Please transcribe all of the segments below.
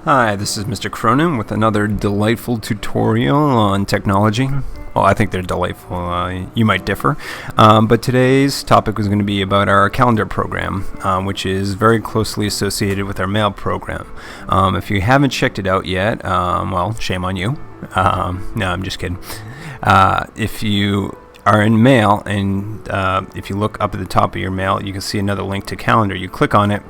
Hi, this is Mr. Cronin with another delightful tutorial on technology. Well, I think they're delightful. You might differ. But today's topic is going to be about our calendar program, which is very closely associated with our mail program. If you haven't checked it out yet, well, shame on you. No, I'm just kidding. If you are in mail, and if you look up at the top of your mail, you can see another link to calendar. You click on it,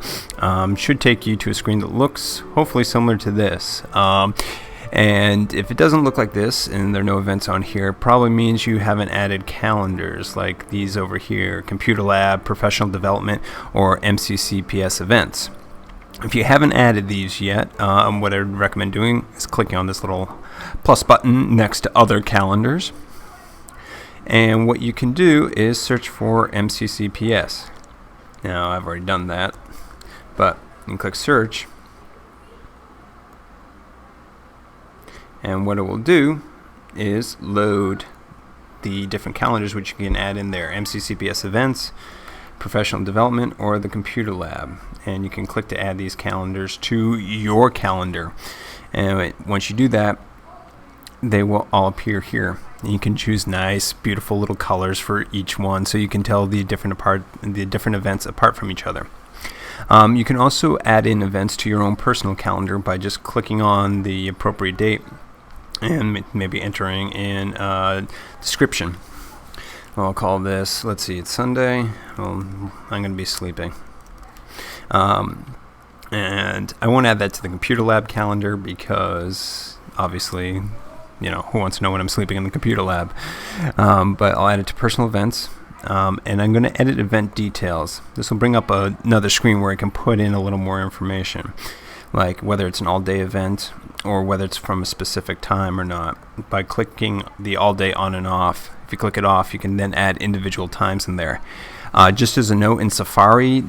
should take you to a screen that looks hopefully similar to this. And if it doesn't look like this and there are no events on here, it probably means you haven't added calendars like these over here: Computer Lab, Professional Development, or MCCPS events. If you haven't added these yet, what I would recommend doing is clicking on this little plus button next to other calendars. And what you can do is search for MCCPS. Now, I've already done that, but you can click search. And what it will do is load the different calendars which you can add in there: MCCPS events, professional development, or the computer lab. And you can click to add these calendars to your calendar. And once you do that, they will all appear here. And you can choose nice, beautiful little colors for each one, so you can tell the different events apart from each other. You can also add in events to your own personal calendar by just clicking on the appropriate date and maybe entering in a description. I'll call this, let's see, it's Sunday. Well, I'm going to be sleeping. And I won't add that to the computer lab calendar because obviously, who wants to know when I'm sleeping in the computer lab? But I'll add it to personal events. And I'm going to edit event details. This will bring up another screen where I can put in a little more information, like whether it's an all-day event or whether it's from a specific time or not. By clicking the all-day on and off, if you click it off, you can then add individual times in there. Just as a note, in Safari,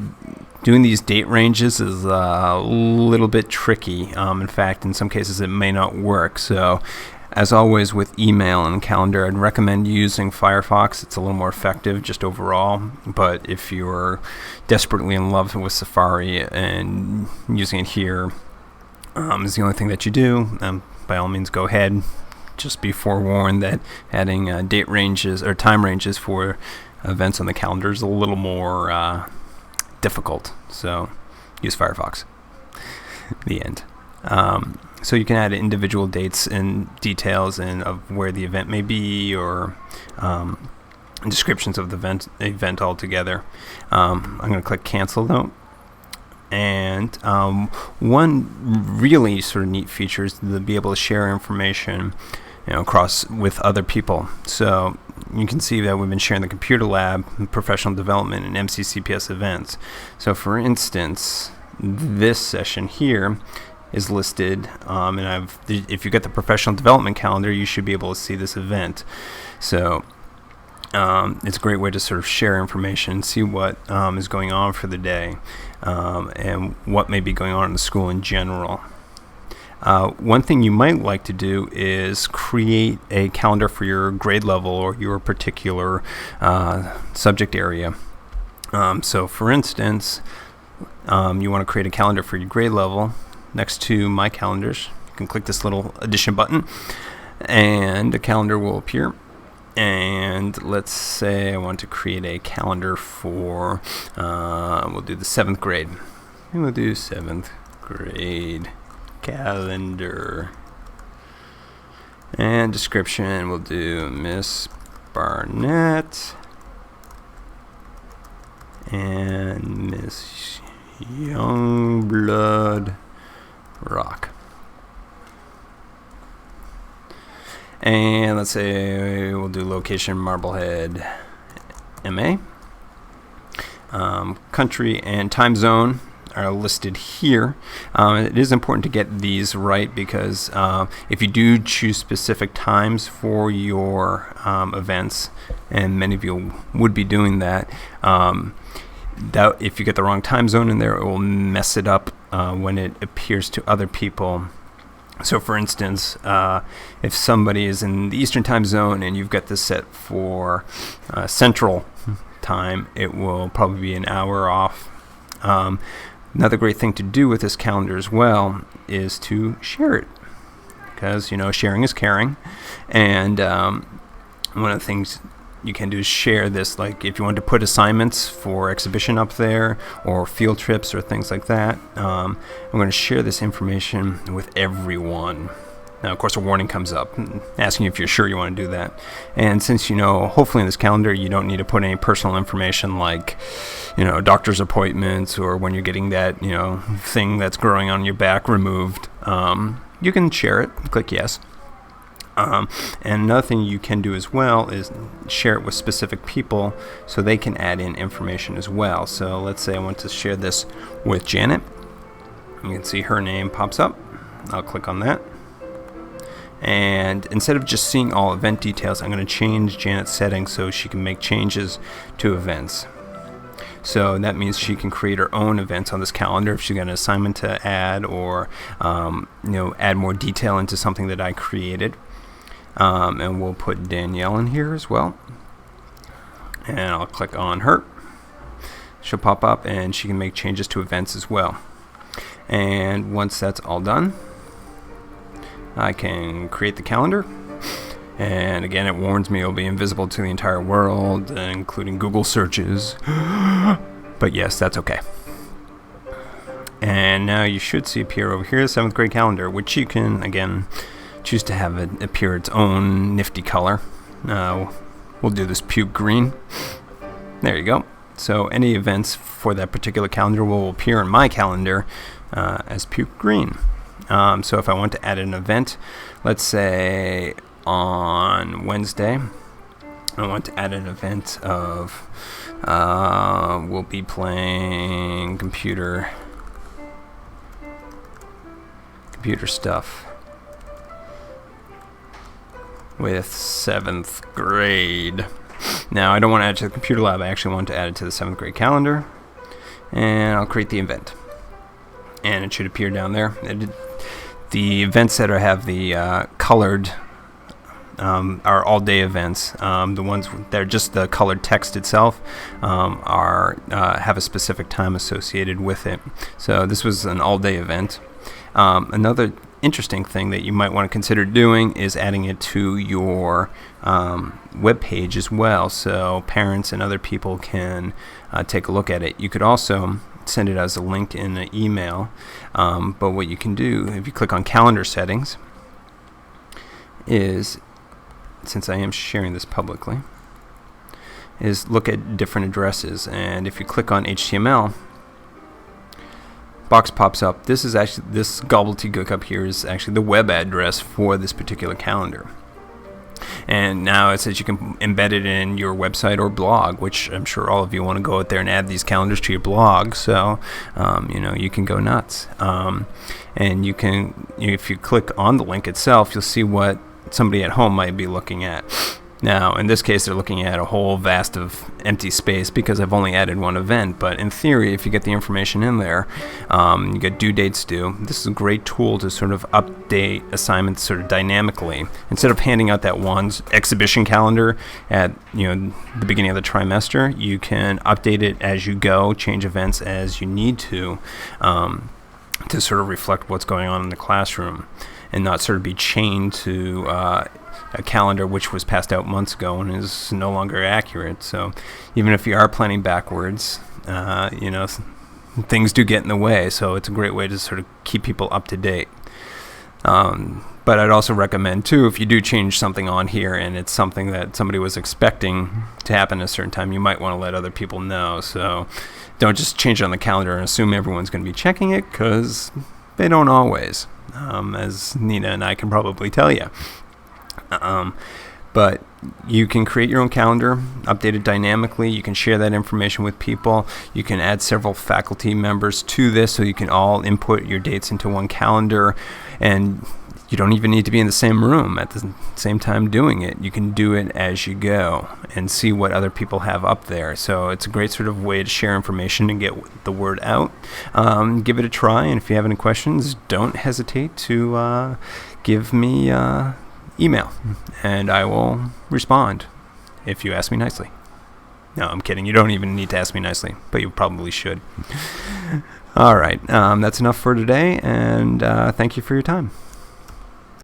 doing these date ranges is a little bit tricky. In fact, in some cases it may not work. So as always with email and calendar, I'd recommend using Firefox. It's a little more effective just overall. But if you're desperately in love with Safari and using it here is the only thing that you do, by all means go ahead. Just be forewarned that adding date ranges or time ranges for events on the calendar is a little more difficult. So use Firefox. The end. So you can add individual dates and details and of where the event may be, or descriptions of the event altogether. I'm going to click cancel though. And one really sort of neat feature is to be able to share information across with other people. So you can see that we've been sharing the computer lab, professional development, and MCCPS events. So for instance, this session here is listed, and if you get the professional development calendar, you should be able to see this event. So it's a great way to sort of share information, see what is going on for the day, and what may be going on in the school in general. One thing you might like to do is create a calendar for your grade level or your particular subject area. So for instance, you want to create a calendar for your grade level. Next to My Calendars, you can click this little addition button and a calendar will appear. And let's say I want to create a calendar for, we'll do the 7th grade. And we'll do 7th grade calendar. And description, we'll do Miss Barnett and Miss Youngblood Rock. And let's say we'll do location Marblehead, MA. Country and time zone are listed here. It is important to get these right because if you do choose specific times for your events, and many of you would be doing that, that if you get the wrong time zone in there, it will mess it up when it appears to other people. So for instance, if somebody is in the Eastern time zone and you've got this set for Central time, it will probably be an hour off. Another great thing to do with this calendar as well is to share it, because sharing is caring. And one of the things you can do is share this, like if you want to put assignments for exhibition up there or field trips or things like that. I'm going to share this information with everyone. Now, of course, a warning comes up asking you if you're sure you want to do that. And since hopefully in this calendar you don't need to put any personal information like doctor's appointments or when you're getting that thing that's growing on your back removed, you can share it. Click yes. And another thing you can do as well is share it with specific people so they can add in information as well. So let's say I want to share this with Janet. You can see her name pops up. I'll click on that. And instead of just seeing all event details, I'm going to change Janet's settings so she can make changes to events. So that means she can create her own events on this calendar if she's got an assignment to add or add more detail into something that I created. And we'll put Danielle in here as well. And I'll click on her. She'll pop up and she can make changes to events as well. And once that's all done, I can create the calendar. And again, it warns me it'll be invisible to the entire world, including Google searches. But yes, that's okay. And now you should see appear over here the 7th grade calendar, which you can, again, choose to have it appear its own nifty color. We'll do this puke green. There you go. So any events for that particular calendar will appear in my calendar as puke green. So if I want to add an event, let's say on Wednesday, I want to add an event of we'll be playing computer stuff with 7th grade. Now I don't want to add it to the computer lab, I actually want to add it to the 7th grade calendar, and I'll create the event and it should appear down there. The events that have the colored are all-day events. The ones that are just the colored text itself have a specific time associated with it. So this was an all-day event. Another interesting thing that you might want to consider doing is adding it to your web page as well, so parents and other people can take a look at it. You could also send it as a link in an email, but what you can do if you click on calendar settings is, since I am sharing this publicly, is look at different addresses, and if you click on HTML, box pops up. This gobbledygook up here is actually the web address for this particular calendar. And now it says you can embed it in your website or blog, which I'm sure all of you want to go out there and add these calendars to your blog. So, you can go nuts. And you can, if you click on the link itself, you'll see what somebody at home might be looking at. Now, in this case, they're looking at a whole vast of empty space because I've only added one event. But in theory, if you get the information in there, you get due dates due. This is a great tool to sort of update assignments sort of dynamically. Instead of handing out that one exhibition calendar at the beginning of the trimester, you can update it as you go, change events as you need to sort of reflect what's going on in the classroom, and not sort of be chained to a calendar which was passed out months ago and is no longer accurate. So even if you are planning backwards, things do get in the way. So it's a great way to sort of keep people up to date. But I'd also recommend too, if you do change something on here and it's something that somebody was expecting to happen at a certain time, you might want to let other people know. So don't just change it on the calendar and assume everyone's going to be checking it, because they don't always, as Nina and I can probably tell you. But you can create your own calendar, update it dynamically. You can share that information with people. You can add several faculty members to this so you can all input your dates into one calendar, and you don't even need to be in the same room at the same time doing it. You can do it as you go and see what other people have up there. So it's a great sort of way to share information and get the word out. Give it a try, and if you have any questions, don't hesitate to give me email, and I will respond if you ask me nicely. No, I'm kidding. You don't even need to ask me nicely, but you probably should. All right. That's enough for today, and thank you for your time.